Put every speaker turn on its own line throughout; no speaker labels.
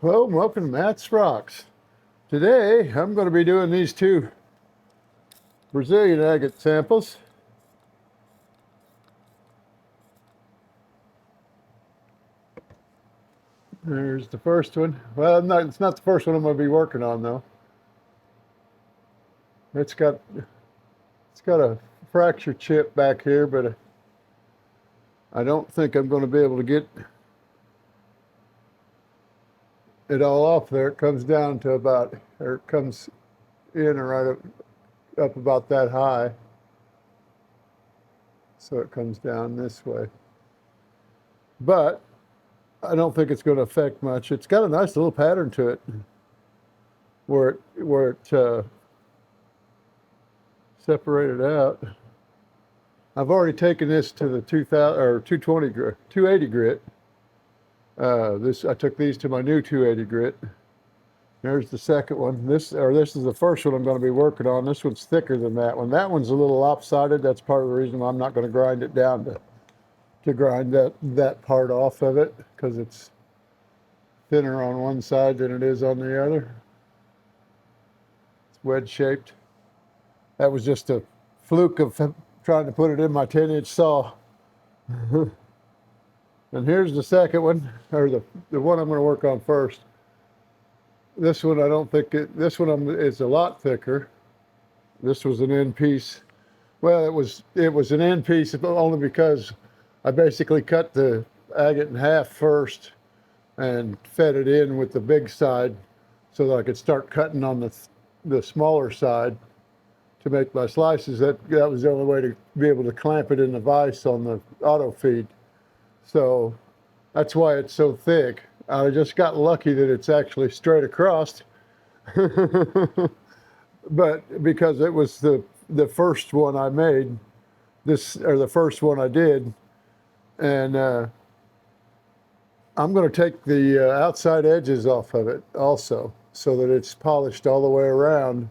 Hello, and welcome to Matt's Rocks. Today, I'm going to be doing these two Brazilian agate samples. There's the first one. Well, it's not the first one I'm going to be working on, though. It's got a fracture chip back here, but I don't think I'm going to be able to get it all off there. It comes down to about, or it comes in right up about that high. So it comes down this way. But I don't think it's going to affect much. It's got a nice little pattern to it where it separated out. I've already taken this to the 280 grit. I took these to my new 280 grit. There's the second one. This is the first one I'm going to be working on. This one's thicker than that one. That one's a little lopsided. That's part of the reason why I'm not going to grind it down to grind that part off of it, because it's thinner on one side than it is on the other. It's wedge shaped. That was just a fluke of trying to put it in my 10-inch saw. And here's the second one, or the one I'm going to work on first. This one, this one is a lot thicker. This was an end piece. Well, it was an end piece only because I basically cut the agate in half first and fed it in with the big side so that I could start cutting on the smaller side to make my slices. That was the only way to be able to clamp it in the vise on the auto feed. So that's why it's so thick. I just got lucky that it's actually straight across. But because it was the first one I made, the first one I did, and I'm going to take the outside edges off of it also so that it's polished all the way around.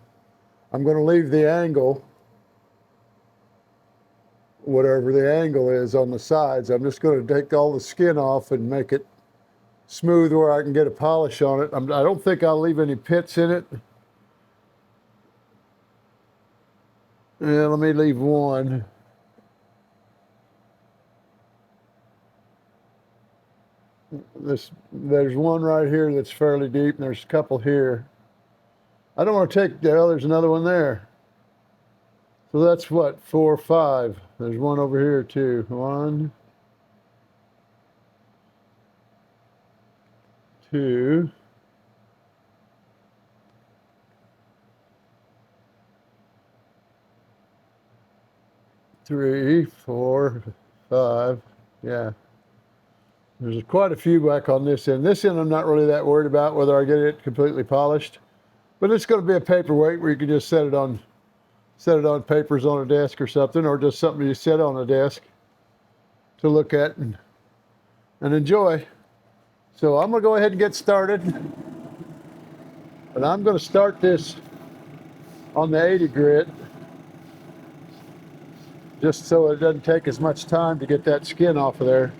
I'm going to leave the angle, whatever the angle is on the sides. I'm just going to take all the skin off and make it smooth where I can get a polish on it. I don't think I'll leave any pits in it. Yeah, let me leave one. There's one right here that's fairly deep, and there's a couple here. I don't want to take there's another one there. So that's what, 4 or 5. There's one over here too. 1, 2, 3, 4, 5. Yeah. There's quite a few back on this end. This end I'm not really that worried about whether I get it completely polished. But it's going to be a paperweight where you can just set it on papers on a desk or something, or just something you set on a desk to look at and enjoy. So I'm going to go ahead and get started. And I'm going to start this on the 80 grit, just so it doesn't take as much time to get that skin off of there.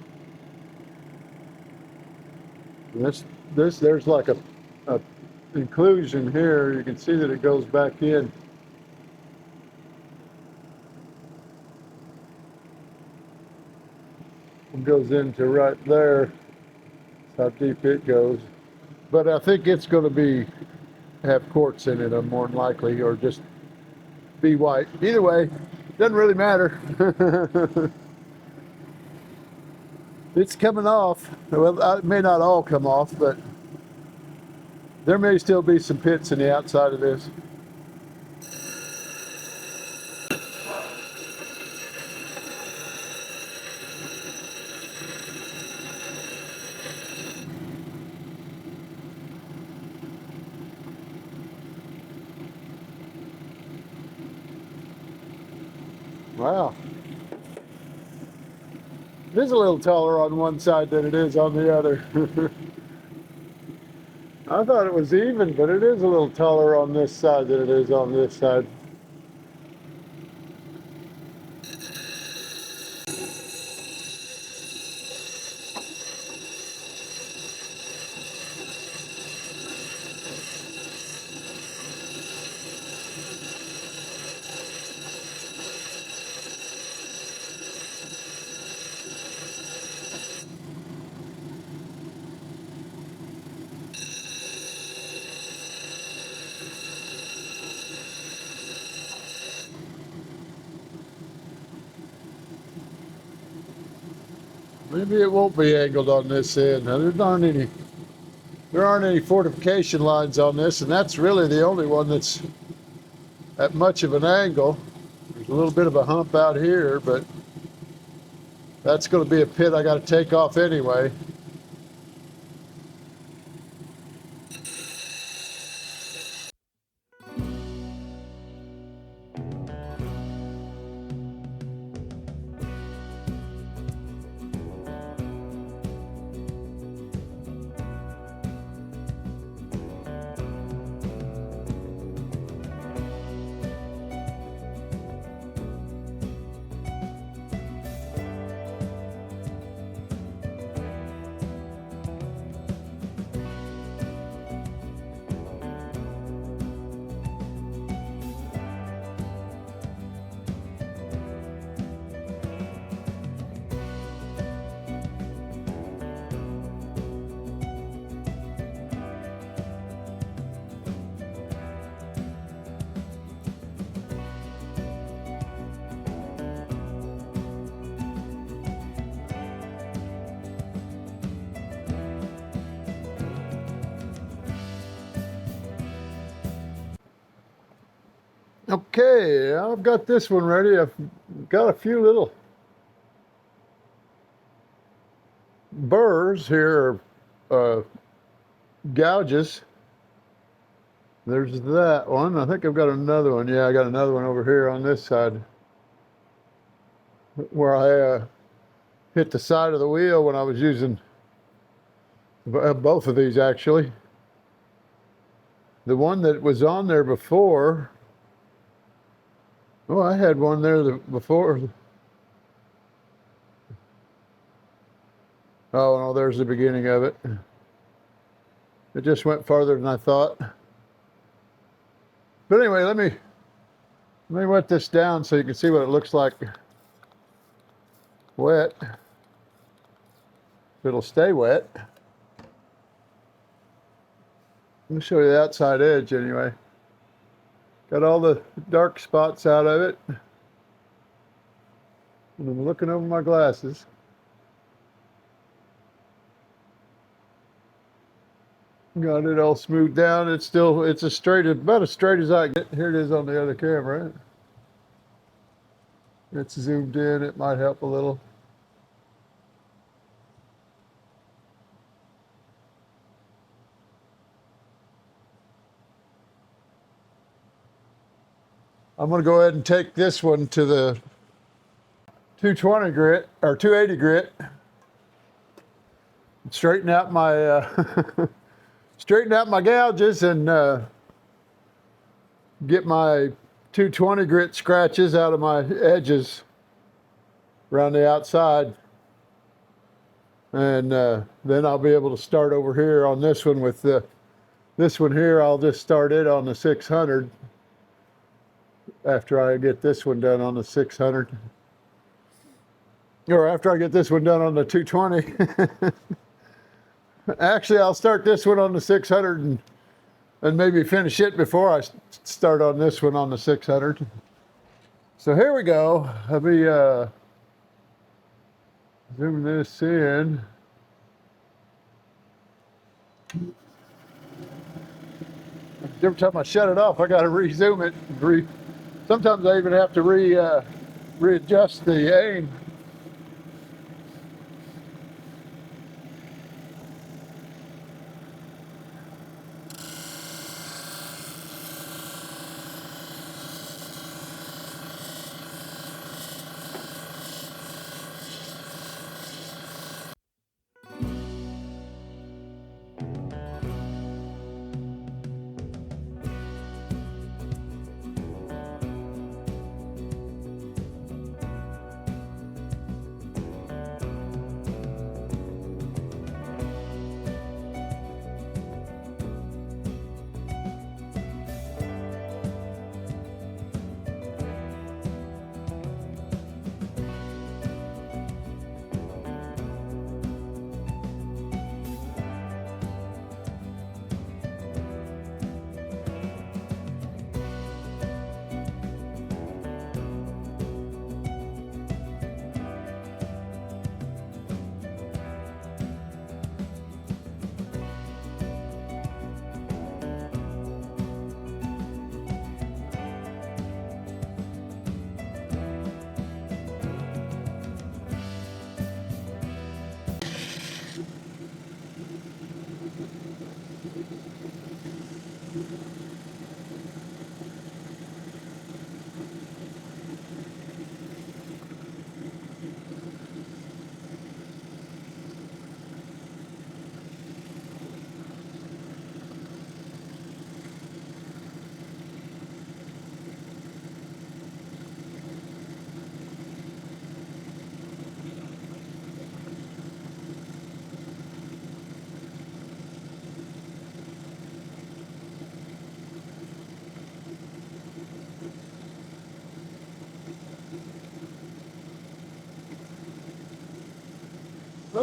And there's like a inclusion here. You can see that it goes back in. It goes into right there. That's how deep it goes. But I think it's going to have quartz in it, more than likely, or just be white. Either way, doesn't really matter. It's coming off. Well, it may not all come off, but there may still be some pits in the outside of this. Wow. It is a little taller on one side than it is on the other. I thought it was even, but it is a little taller on this side than it is on this side. Maybe it won't be angled on this end. Now, there aren't any fortification lines on this, and that's really the only one that's at much of an angle. There's a little bit of a hump out here, but that's going to be a pit I got to take off anyway. Okay, I've got this one ready. I've got a few little burrs here, gouges. There's that one. I think I've got another one. Yeah, I got another one over here on this side where I hit the side of the wheel when I was using both of these, actually. The one that was on there before, oh, I had one there before. Oh, no, there's the beginning of it. It just went farther than I thought. But anyway, let me wet this down so you can see what it looks like wet. It'll stay wet. Let me show you the outside edge anyway. Got all the dark spots out of it. And I'm looking over my glasses. Got it all smoothed down. It's about as straight as I get. Here it is on the other camera. It's zoomed in. It might help a little. I'm going to go ahead and take this one to the 220 grit or 280 grit. Straighten out my straighten out my gouges and get my 220 grit scratches out of my edges around the outside. And then I'll be able to start over here on this one with this one here. I'll just start it on the 600 after I get this one done on the 600. Or after I get this one done on the 220. Actually, I'll start this one on the 600 and maybe finish it before I start on this one on the 600. So here we go. Let me zoom this in. Every time I shut it off, I got to re-zoom it. Sometimes I even have to readjust the aim.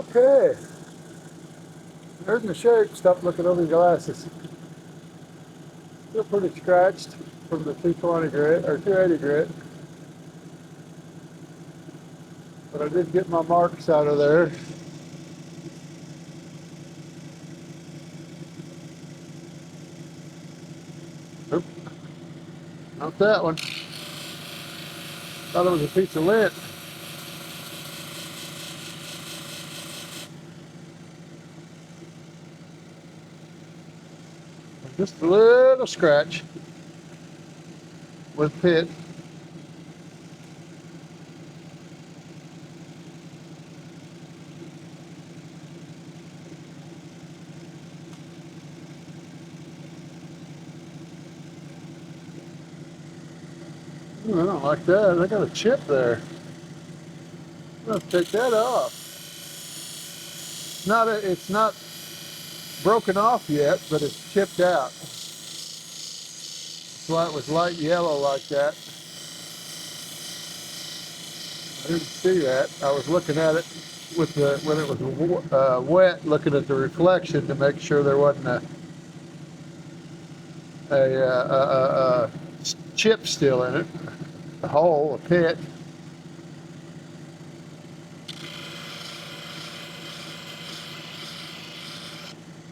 Okay, there's my shape. Stop looking over your glasses. Still pretty scratched from the 220 grit or 280 grit, but I did get my marks out of there. Oop, not that one. Thought it was a piece of lint. Just a little scratch with pit. Ooh, I don't like that. I got a chip there. I'm gonna take that off. It's not broken off yet, but it's chipped out. That's why it was light yellow like that. I didn't see that. I was looking at it with when it was wet, looking at the reflection to make sure there wasn't a chip still in it, a hole, a pit.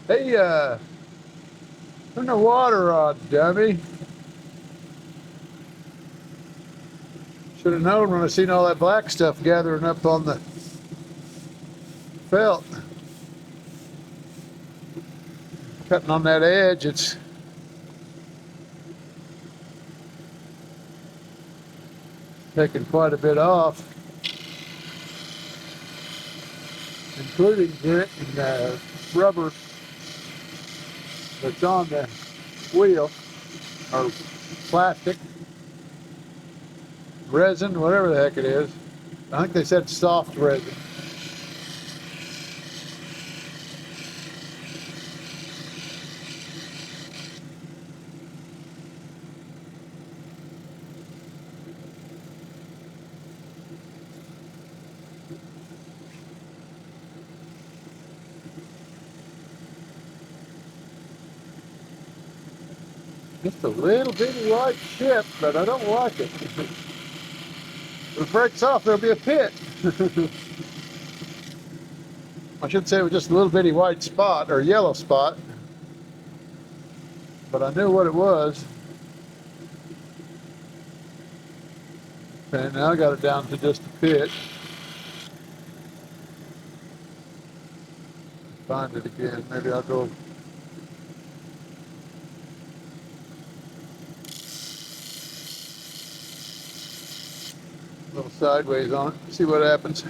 Hey, turn the water on, dummy. Should have known when I seen all that black stuff gathering up on the felt. Cutting on that edge, it's taking quite a bit off, including grit and rubber that's on the wheel, or plastic, resin, whatever the heck it is. I think they said soft resin. Just a little bitty white chip, but I don't like it. If it breaks off, there'll be a pit. I should say it was just a little bitty white spot, or yellow spot, but I knew what it was. Okay, now I got it down to just a pit. Find it again. Maybe I'll go. A little sideways on it. See what happens.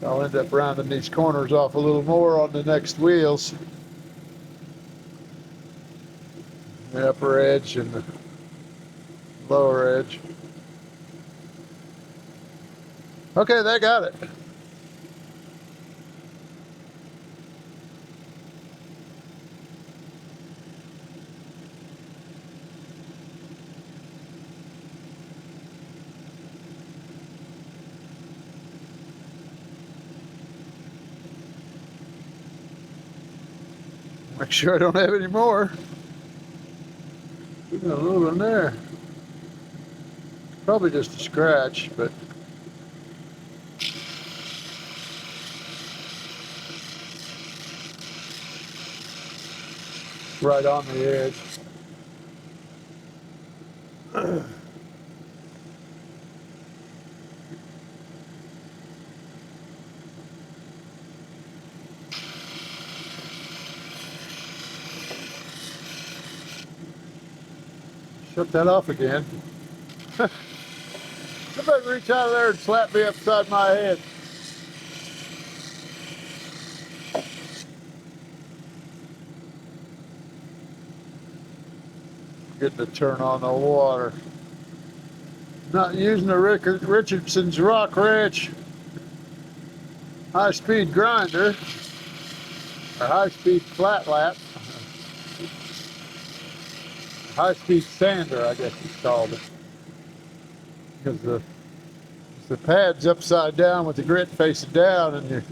I'll end up rounding these corners off a little more on the next wheels. The upper edge and the lower edge. Okay, that got it. Make sure I don't have any more. Got a little in there. Probably just a scratch, but right on the edge. Shut that off again. Somebody reach out of there and slap me upside my head. Getting to turn on the water. Not using a Richardson's Rock Ranch high-speed grinder or high-speed flat lap. high-speed sander, I guess it's called it. Because the pad's upside down with the grit facing down, and you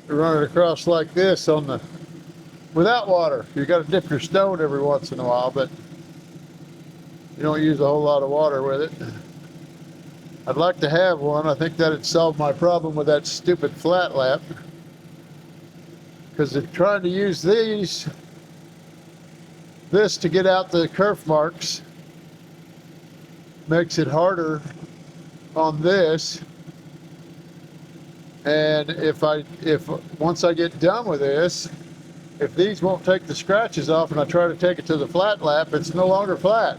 run it across like this on the without water. You got to dip your stone every once in a while, but you don't use a whole lot of water with it. I'd like to have one. I think that'd solve my problem with that stupid flat lap. Because trying to use this to get out the kerf marks makes it harder on this. And if once I get done with this, if these won't take the scratches off and I try to take it to the flat lap, it's no longer flat.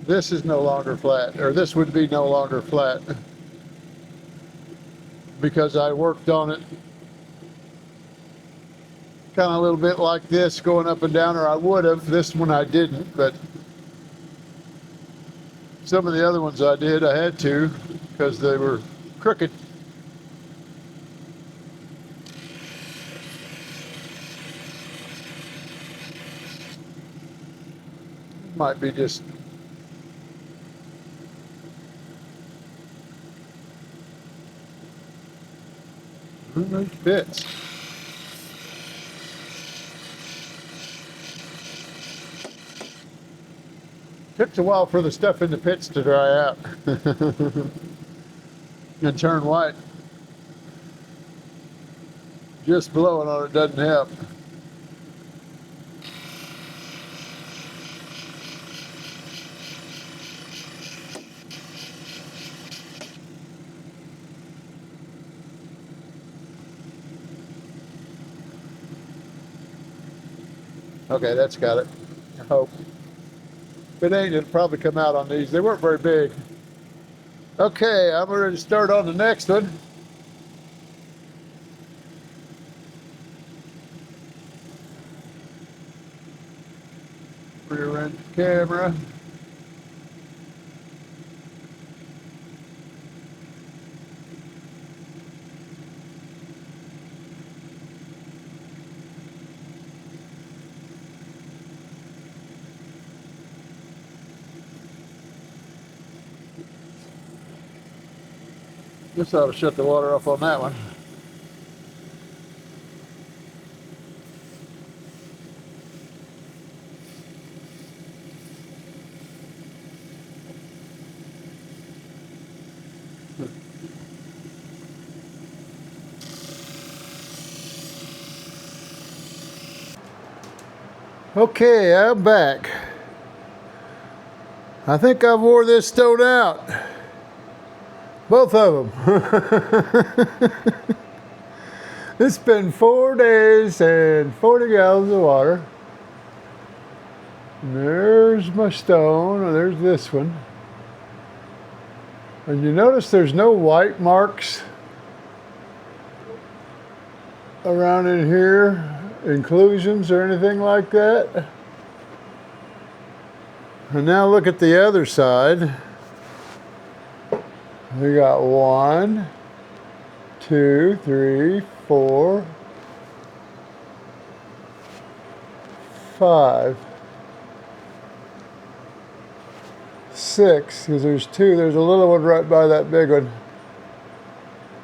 This is no longer flat, or this would be no longer flat, because I worked on it kind of a little bit like this, going up and down, or I would have. This one I didn't, but some of the other ones I did. I had to, because they were crooked. Might be just it fits. Took a while for the stuff in the pits to dry out and turn white. Just blowing on it doesn't help. Okay, that's got it, I hope. If it ain't, it'll probably come out on these. They weren't very big. Okay, I'm ready to start on the next one. Rear end camera. This ought to shut the water off on that one. Okay, I'm back. I think I wore this stone out. Both of them. It's been 4 days and 40 gallons of water. And there's my stone, and there's this one. And you notice there's no white marks around in here, inclusions or anything like that. And now look at the other side. We got 1, 2, 3, 4, 5, 6, because there's 2. There's a little one right by that big one.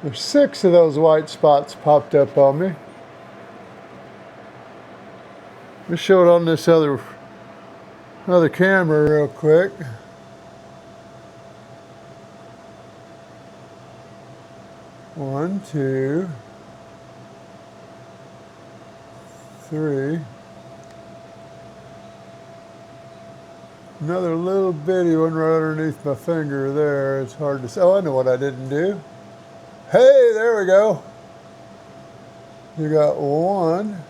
There's 6 of those white spots popped up on me. Let's show it on this other camera real quick. One, 2, 3. Another little bitty one right underneath my finger there. It's hard to see. Oh, I know what I didn't do. Hey, there we go. You got 1,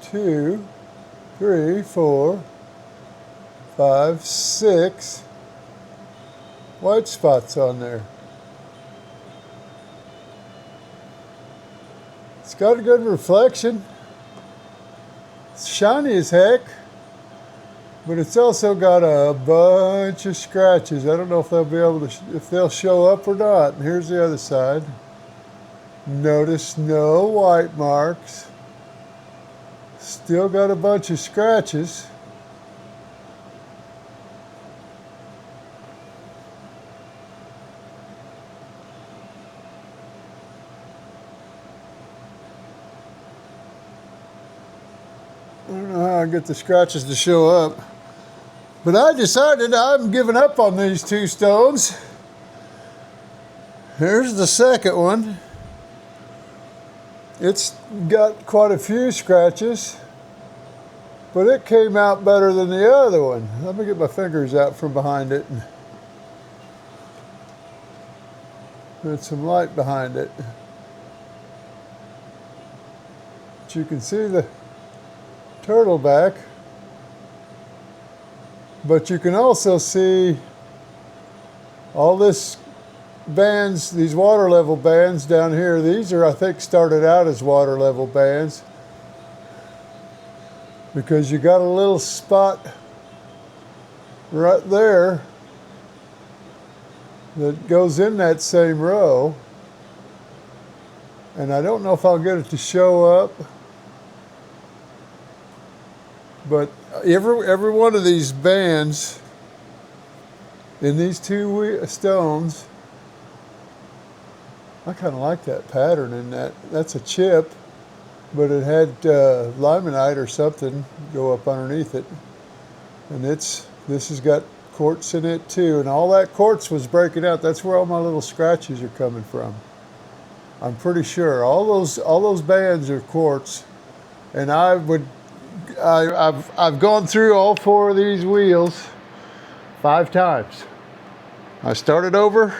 2, 3, 4, 5, 6 white spots on there. It's got a good reflection. It's shiny as heck, but it's also got a bunch of scratches. I don't know if they'll be able to, if they'll show up or not. And here's the other side. Notice no white marks. Still got a bunch of scratches. don't know how I get the scratches to show up. But I decided I'm giving up on these two stones. Here's the second one. It's got quite a few scratches, but it came out better than the other one. Let me get my fingers out from behind it. Put some light behind it. But you can see the turtle back. But you can also see all this bands, these water level bands down here. These are, I think, started out as water level bands, because you got a little spot right there that goes in that same row. And I don't know if I'll get it to show up, but every one of these bands in these two stones, I kind of like that pattern in that. That's a chip, but it had limonite or something go up underneath it. And this has got quartz in it too, and all that quartz was breaking out. That's where all my little scratches are coming from. I'm pretty sure all those bands are quartz, and I've gone through all four of these wheels 5 times. I started over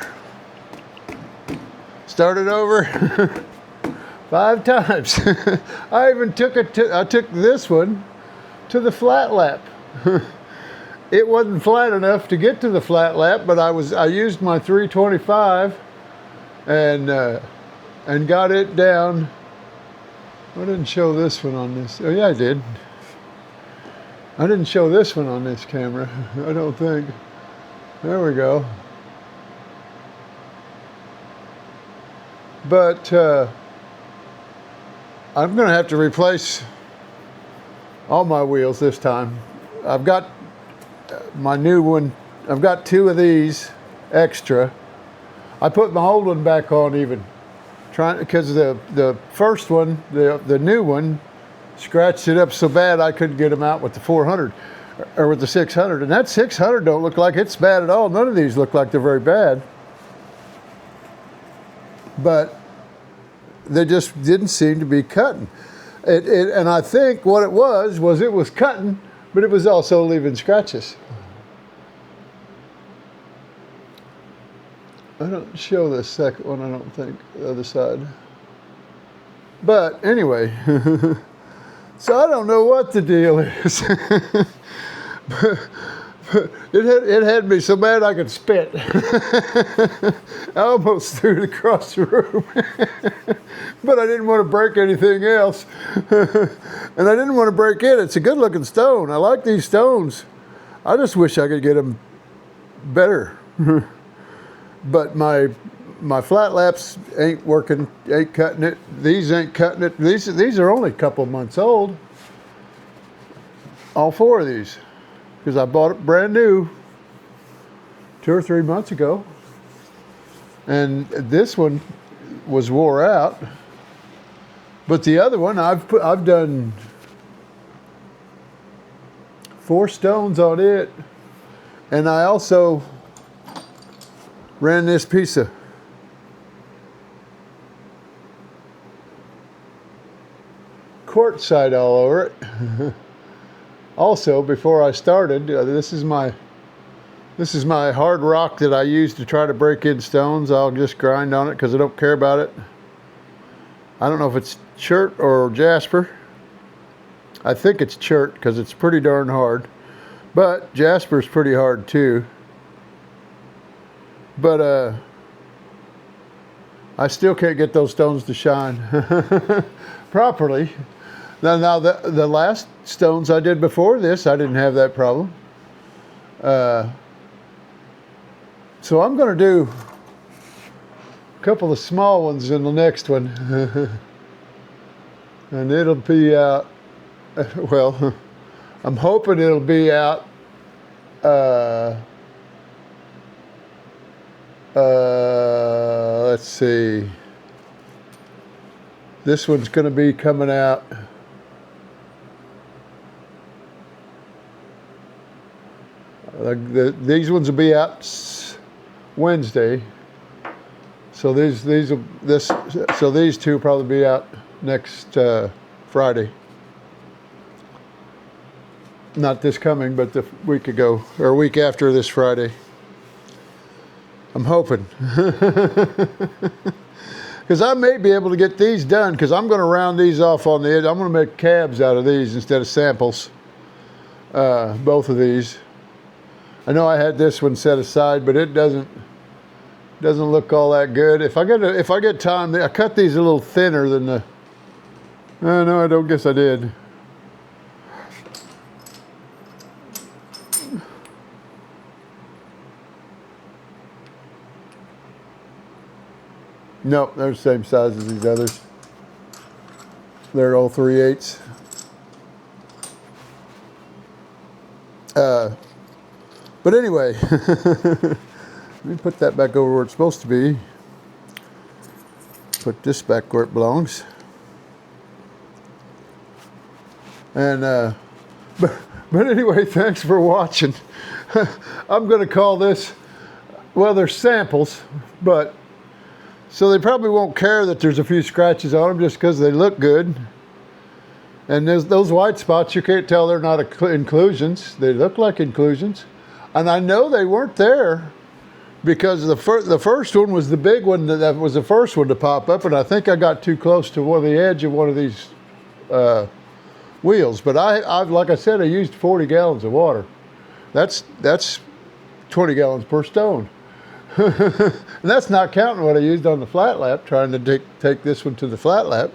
5 times. I even took I took this one to the flat lap. It wasn't flat enough to get to the flat lap, but I used my 325 and got it down. I didn't show this one on this. Oh yeah, I did. I didn't show this one on this camera, I don't think. There we go. But I'm going to have to replace all my wheels this time. I've got my new one. I've got 2 of these extra. I put my old one back on even, because the first one, the new one, scratched it up so bad I couldn't get them out with the 400 or with the 600. And that 600 don't look like it's bad at all. None of these look like they're very bad. But they just didn't seem to be cutting. And I think what it was it was cutting, but it was also leaving scratches. I don't show the second one, I don't think, the other side. But anyway, so I don't know what the deal is. It had me so mad I could spit. I almost threw it across the room. But I didn't want to break anything else. And I didn't want to break it. It's a good looking stone. I like these stones. I just wish I could get them better. But my flat laps ain't working, ain't cutting it. These ain't cutting it. These are only a couple months old. All 4 of these. Because I bought it brand new 2 or 3 months ago. And this one was wore out. But the other one, I've done 4 stones on it. And I also ran this piece of quartzite all over it. Also, before I started, this is my hard rock that I use to try to break in stones. I'll just grind on it because I don't care about it. I don't know if it's chert or jasper. I think it's chert because it's pretty darn hard. But jasper's pretty hard too. But I still can't get those stones to shine properly. Now the last stones I did before this, I didn't have that problem. So I'm going to do a couple of small ones in the next one. And it'll be out, well, I'm hoping it'll be out let's see. This one's going to be coming out these ones will be out Wednesday. So these two will probably be out next Friday. Not this coming, but the week ago, or a week after this Friday. I'm hoping. Because I may be able to get these done, because I'm going to round these off on the edge. I'm going to make cabs out of these instead of samples. Both of these. I know I had this one set aside, but it doesn't look all that good. If I get time, I cut these a little thinner than the. No, I don't guess I did. Nope, they're the same size as these others. They're all 3/8. But anyway, let me put that back over where it's supposed to be. Put this back where it belongs. And but anyway, thanks for watching. I'm going to call this, well, they're samples, but so they probably won't care that there's a few scratches on them just because they look good. And those white spots, you can't tell they're not inclusions. They look like inclusions. And I know they weren't there because the first one was the big one. That was the first one to pop up. And I think I got too close to the edge of one of these wheels. But I've like I said, I used 40 gallons of water. That's 20 gallons per stone. And that's not counting what I used on the flat lap, trying to take this one to the flat lap.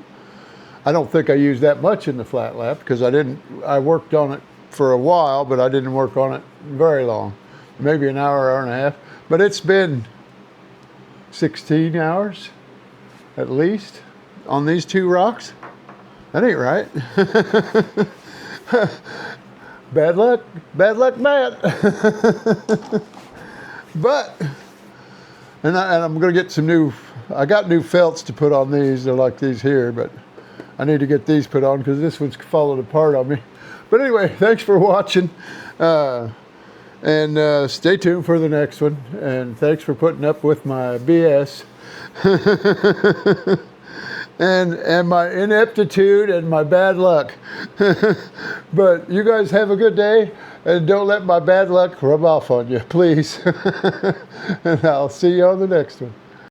I don't think I used that much in the flat lap because I worked on it for a while, but I didn't work on it very long. Maybe an hour, hour and a half. But it's been 16 hours at least on these two rocks. That ain't right. Bad luck, Matt. But, and I'm going to get some I got new felts to put on these. They're like these here, but I need to get these put on because this one's falling apart on me. But anyway, thanks for watching. And stay tuned for the next one. And thanks for putting up with my BS. and my ineptitude and my bad luck. But you guys have a good day. And don't let my bad luck rub off on you, please. And I'll see you on the next one.